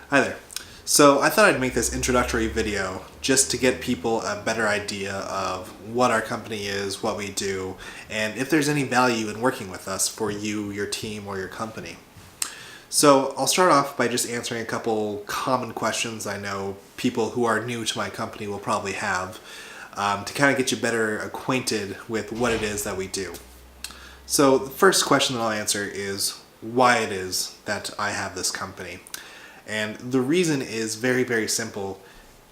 Hi there. So I thought I'd make this introductory video just to get people a better idea of what our company is, what we do, and if there's any value in working with us for you, your team, or your company. So I'll start off by just answering a couple common questions I know people who are new to my company will probably have to kind of get you better acquainted with what it is that we do. So the first question that I'll answer is why it is that I have this company. And the reason is very, very simple.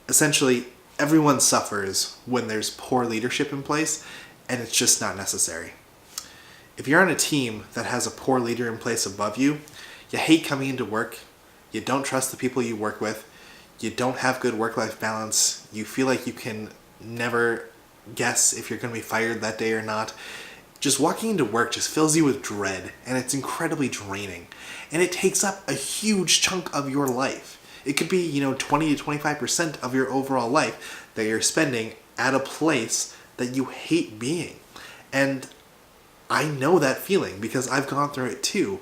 Essentially, everyone suffers when there's poor leadership in place, and it's just not necessary. If you're on a team that has a poor leader in place above you, you hate coming into work, you don't trust the people you work with, you don't have good work-life balance, you feel like you can never guess if you're going to be fired that day or not. Just walking into work just fills you with dread, and it's incredibly draining. And it takes up a huge chunk of your life. It could be, 20 to 25% of your overall life that you're spending at a place that you hate being. And I know that feeling because I've gone through it too.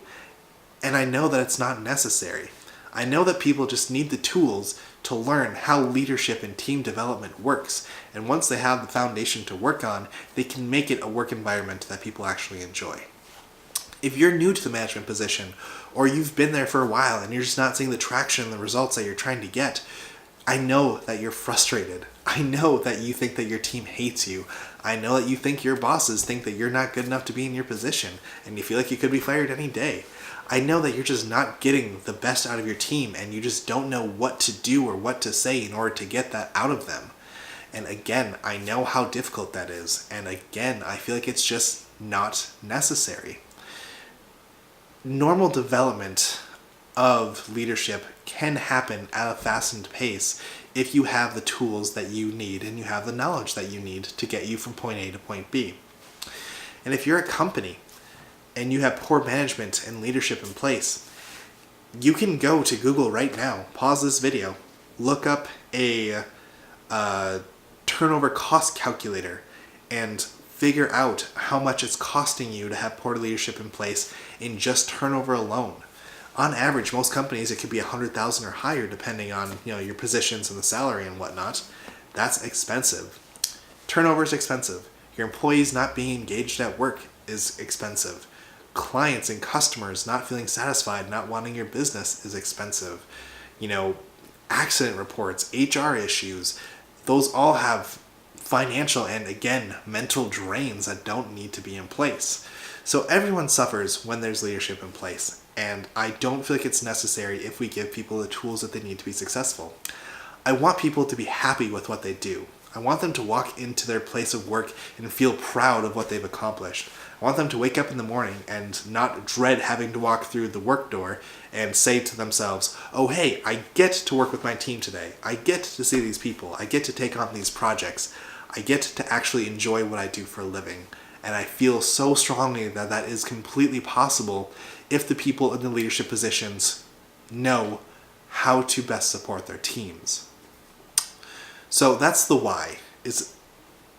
And I know that it's not necessary. I know that people just need the tools to learn how leadership and team development works. And once they have the foundation to work on, they can make it a work environment that people actually enjoy. If you're new to the management position, or you've been there for a while and you're just not seeing the traction and the results that you're trying to get, I know that you're frustrated. I know that you think that your team hates you. I know that you think your bosses think that you're not good enough to be in your position, and you feel like you could be fired any day. I know that you're just not getting the best out of your team, and you just don't know what to do or what to say in order to get that out of them. And again, I know how difficult that is, and again, I feel like it's just not necessary. Normal development of leadership can happen at a fastened pace if you have the tools that you need and you have the knowledge that you need to get you from point A to point B. And if you're a company and you have poor management and leadership in place, you can go to Google right now, pause this video, look up a turnover cost calculator, and figure out how much it's costing you to have poor leadership in place in just turnover alone. On average, most companies, it could be $100,000 or higher depending on your positions and the salary and whatnot. That's expensive. Turnover is expensive. Your employees not being engaged at work is expensive. Clients and customers not feeling satisfied, not wanting your business is expensive. Accident reports, HR issues, those all have financial and, again, mental drains that don't need to be in place. So everyone suffers when there's leadership in place, and I don't feel like it's necessary if we give people the tools that they need to be successful. I want people to be happy with what they do. I want them to walk into their place of work and feel proud of what they've accomplished. I want them to wake up in the morning and not dread having to walk through the work door and say to themselves, oh hey, I get to work with my team today. I get to see these people. I get to take on these projects. I get to actually enjoy what I do for a living. And I feel so strongly that that is completely possible if the people in the leadership positions know how to best support their teams. So that's the why.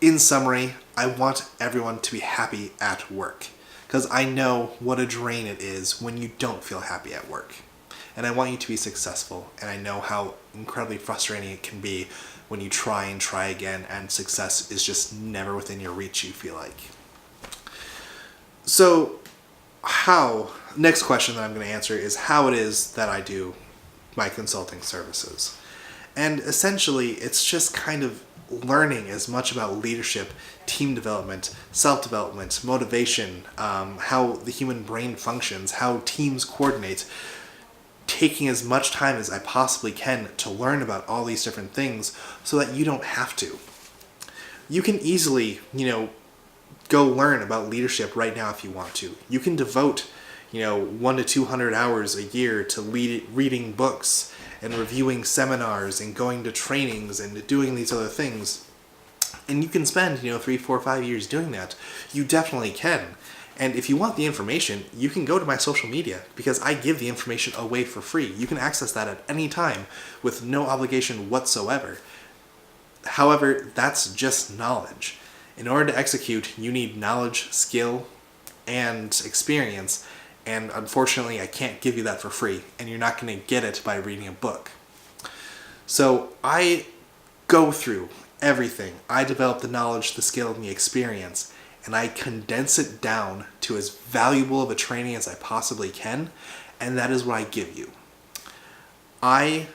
In summary, I want everyone to be happy at work, because I know what a drain it is when you don't feel happy at work. And I want you to be successful, and I know how incredibly frustrating it can be when you try and try again and success is just never within your reach, you feel like. So next question that I'm going to answer is how it is that I do my consulting services. And essentially, it's just kind of learning as much about leadership, team development, self-development, motivation, how the human brain functions, how teams coordinate, taking as much time as I possibly can to learn about all these different things so that you don't have to. You can easily, go learn about leadership right now if you want to. You can devote, 100 to 200 hours a year to reading books and reviewing seminars and going to trainings and doing these other things. And you can spend, 3, 4, 5 years doing that. You definitely can. And if you want the information, you can go to my social media because I give the information away for free. You can access that at any time with no obligation whatsoever. However, that's just knowledge. In order to execute, you need knowledge, skill, and experience. And unfortunately, I can't give you that for free, and you're not going to get it by reading a book. So I go through everything. I develop the knowledge, the skill, and the experience, and I condense it down to as valuable of a training as I possibly can, and that is what I give you. I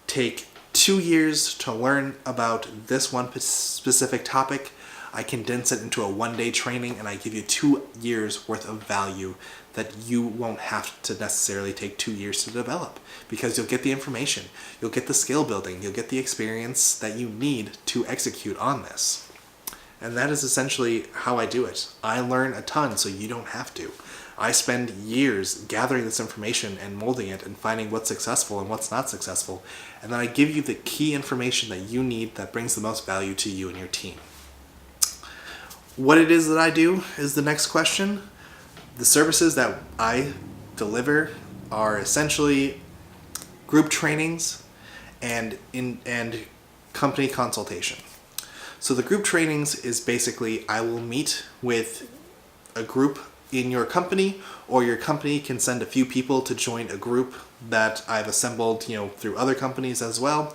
take 2 years to learn about this one specific topic. I condense it into a 1-day training, and I give you 2 years worth of value that you won't have to necessarily take 2 years to develop, because you'll get the information, you'll get the skill building, you'll get the experience that you need to execute on this. And that is essentially how I do it. I learn a ton so you don't have to. I spend years gathering this information and molding it and finding what's successful and what's not successful. And then I give you the key information that you need that brings the most value to you and your team. What it is that I do is the next question. The services that I deliver are essentially group trainings and company consultation. So the group trainings is basically I will meet with a group in your company, or your company can send a few people to join a group that I've assembled, through other companies as well,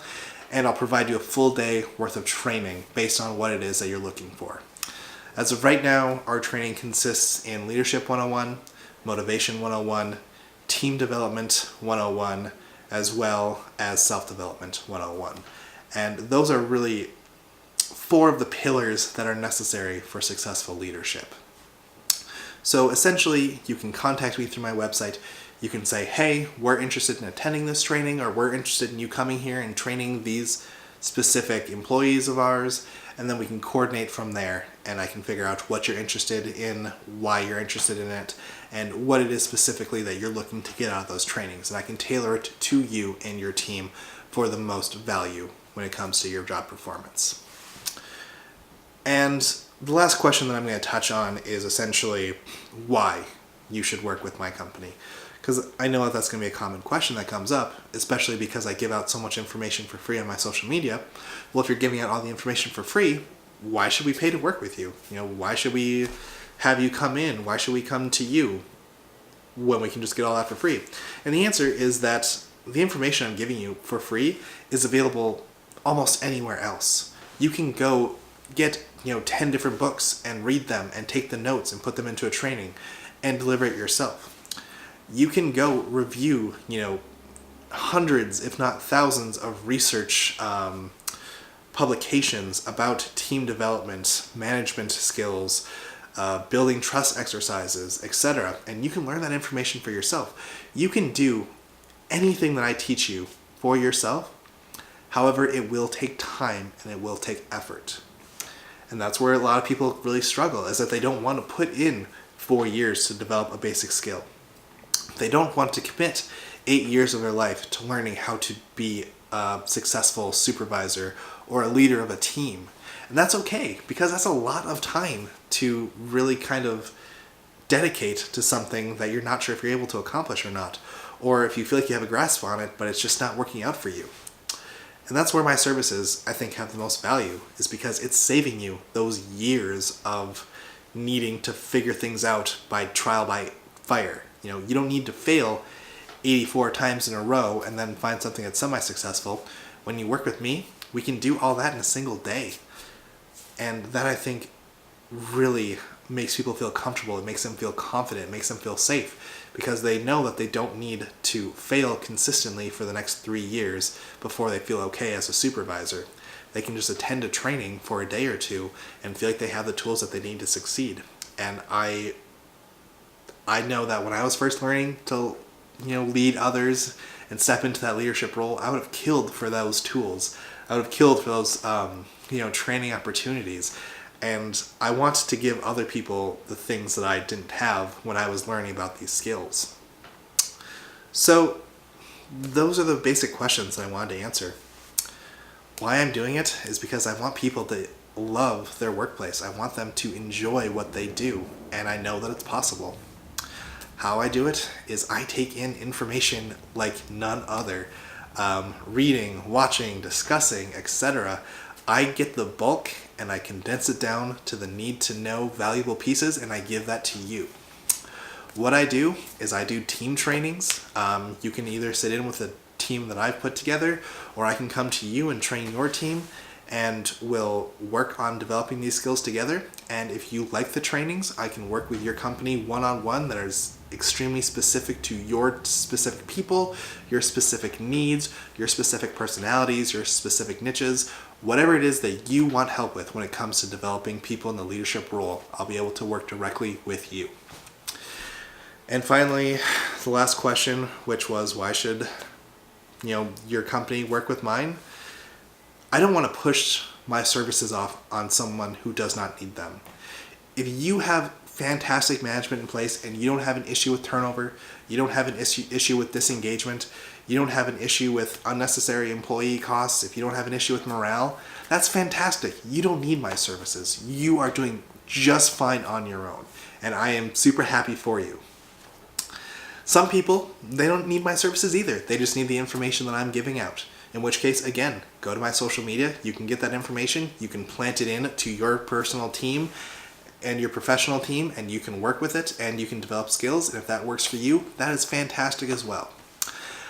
and I'll provide you a full day worth of training based on what it is that you're looking for. As of right now, our training consists in Leadership 101, Motivation 101, Team Development 101, as well as Self-Development 101. And those are really 4 of the pillars that are necessary for successful leadership. So essentially, you can contact me through my website. You can say, hey, we're interested in attending this training, or we're interested in you coming here and training these specific employees of ours, and then we can coordinate from there, and I can figure out what you're interested in, why you're interested in it, and what it is specifically that you're looking to get out of those trainings, and I can tailor it to you and your team for the most value when it comes to your job performance. And the last question that I'm going to touch on is essentially why you should work with my company. Because I know that that's going to be a common question that comes up, especially because I give out so much information for free on my social media. Well, if you're giving out all the information for free, why should we pay to work with you? Why should we have you come in? Why should we come to you when we can just get all that for free? And the answer is that the information I'm giving you for free is available almost anywhere else. You can go get 10 different books and read them and take the notes and put them into a training and deliver it yourself. You can go review, hundreds, if not thousands, of research publications about team development, management skills, building trust exercises, etc. And you can learn that information for yourself. You can do anything that I teach you for yourself. However, it will take time and it will take effort. And that's where a lot of people really struggle, is that they don't want to put in 4 years to develop a basic skill. They don't want to commit 8 years of their life to learning how to be a successful supervisor or a leader of a team. And that's okay, because that's a lot of time to really kind of dedicate to something that you're not sure if you're able to accomplish or not, or if you feel like you have a grasp on it, but it's just not working out for you. And that's where my services, I think, have the most value, is because it's saving you those years of needing to figure things out by trial by fire. You don't need to fail 84 times in a row and then find something that's semi-successful. When you work with me, we can do all that in a single day. And that, I think, really makes people feel comfortable. It makes them feel confident. It makes them feel safe, because they know that they don't need to fail consistently for the next 3 years before they feel okay as a supervisor. They can just attend a training for a day or two and feel like they have the tools that they need to succeed. And I know that when I was first learning to lead others and step into that leadership role, I would have killed for those tools. I would have killed for those training opportunities. And I want to give other people the things that I didn't have when I was learning about these skills. So those are the basic questions that I wanted to answer. Why I'm doing it is because I want people to love their workplace. I want them to enjoy what they do, and I know that it's possible. How I do it is I take in information like none other. Reading, watching, discussing, etc. I get the bulk and I condense it down to the need to know valuable pieces, and I give that to you. What I do is I do team trainings. You can either sit in with a team that I've put together, or I can come to you and train your team, and we'll work on developing these skills together. And if you like the trainings, I can work with your company one-on-one that is extremely specific to your specific people, your specific needs, your specific personalities, your specific niches, whatever it is that you want help with when it comes to developing people in the leadership role. I'll be able to work directly with you. And finally, the last question, which was, why should your company work with mine? I don't want to push my services off on someone who does not need them. If you have fantastic management in place and you don't have an issue with turnover, you don't have an issue with disengagement, you don't have an issue with unnecessary employee costs, if you don't have an issue with morale, that's fantastic. You don't need my services. You are doing just fine on your own, and I am super happy for you. Some people, they don't need my services either. They just need the information that I'm giving out. In which case, again, go to my social media. You can get that information. You can plant it in to your personal team and your professional team, and you can work with it, and you can develop skills. And if that works for you, that is fantastic as well.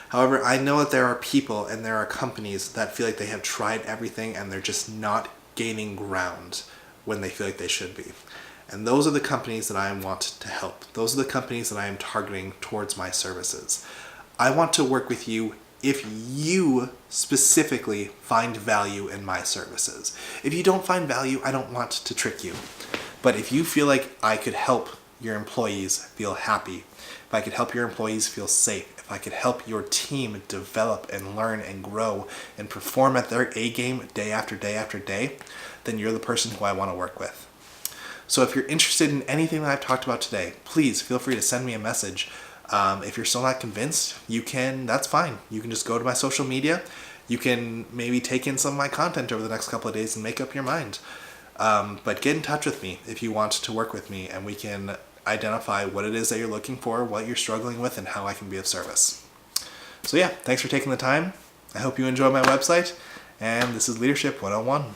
However, I know that there are people and there are companies that feel like they have tried everything and they're just not gaining ground when they feel like they should be. And those are the companies that I want to help. Those are the companies that I am targeting towards my services. I want to work with you if you specifically find value in my services. If you don't find value, I don't want to trick you. But if you feel like I could help your employees feel happy, if I could help your employees feel safe, if I could help your team develop and learn and grow and perform at their A game day after day after day, then you're the person who I want to work with. So if you're interested in anything that I've talked about today, please feel free to send me a message. If you're still not convinced, that's fine. You can just go to my social media. You can maybe take in some of my content over the next couple of days and make up your mind. But get in touch with me if you want to work with me, and we can identify what it is that you're looking for, what you're struggling with, and how I can be of service. So yeah, thanks for taking the time. I hope you enjoy my website, and this is Leadership 101.